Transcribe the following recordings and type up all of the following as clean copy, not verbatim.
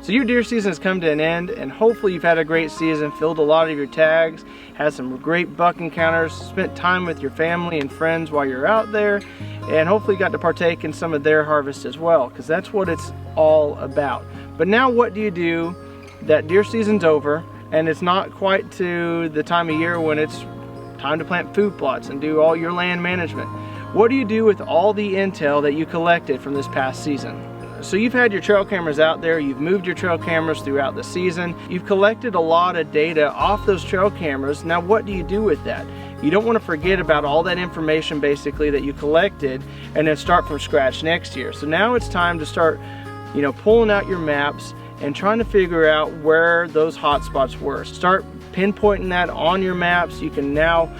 So your deer season has come to an end, and hopefully you've had a great season, filled a lot of your tags, had some great buck encounters, spent time with your family and friends while you're out there, and hopefully got to partake in some of their harvest as well, because that's what it's all about. But now what do you do that deer season's over and it's not quite to the time of year when it's time to plant food plots and do all your land management? What do you do with all the intel that you collected from this past season? So you've had your trail cameras out there, you've moved your trail cameras throughout the season, you've collected a lot of data off those trail cameras. Now what do you do with that? You don't want to forget about all that information basically that you collected and then start from scratch next year. So now it's time to start, pulling out your maps and trying to figure out where those hot spots were. Start pinpointing that on your maps. You can now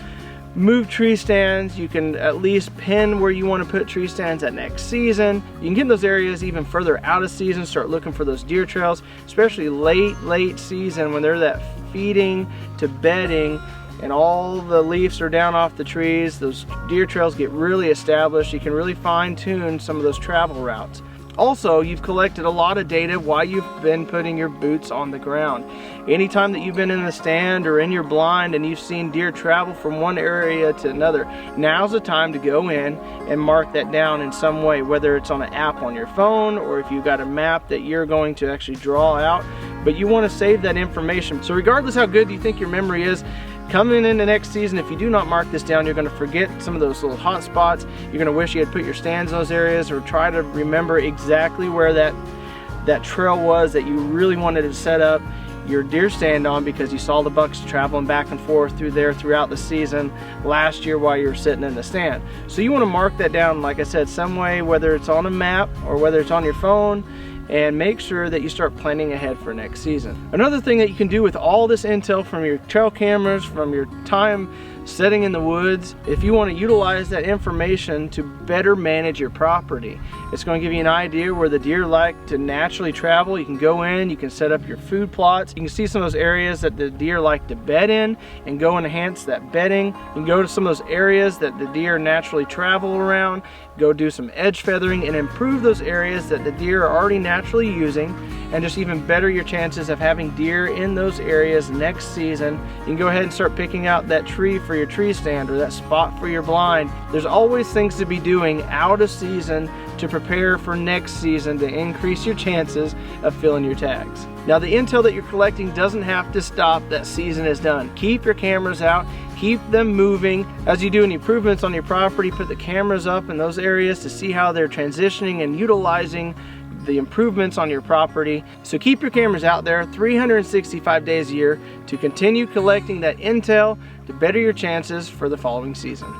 move tree stands. You can at least pin where you want to put tree stands at next season. You can get in those areas even further out of season, start looking for those deer trails, especially late season when they're that feeding to bedding and all the leaves are down off the trees. Those deer trails get really established. You can really fine tune some of those travel routes. Also, you've collected a lot of data while you've been putting your boots on the ground. Anytime that you've been in the stand or in your blind and you've seen deer travel from one area to another, now's the time to go in and mark that down in some way, whether it's on an app on your phone or if you've got a map that you're going to actually draw out, but you want to save that information. So regardless how good you think your memory is, coming into next season, if you do not mark this down, you're going to forget some of those little hot spots. You're going to wish you had put your stands in those areas, or try to remember exactly where that trail was that you really wanted to set up your deer stand on, because you saw the bucks traveling back and forth through there throughout the season last year while you were sitting in the stand. So you want to mark that down, like I said, some way, whether it's on a map or whether it's on your phone, and make sure that you start planning ahead for next season. Another thing that you can do with all this intel from your trail cameras, from your time setting in the woods, if you want to utilize that information to better manage your property, it's going to give you an idea where the deer like to naturally travel. You can go in, you can set up your food plots, you can see some of those areas that the deer like to bed in and go and enhance that bedding. You can go to some of those areas that the deer naturally travel around, go do some edge feathering and improve those areas that the deer are already naturally using, and just even better your chances of having deer in those areas next season. You can go ahead and start picking out that tree for your tree stand or that spot for your blind. There's always things to be doing out of season to prepare for next season to increase your chances of filling your tags. Now the intel that you're collecting doesn't have to stop that season is done. Keep your cameras out, keep them moving. As you do any improvements on your property, put the cameras up in those areas to see how they're transitioning and utilizing the improvements on your property. So keep your cameras out there 365 days a year to continue collecting that intel to better your chances for the following season.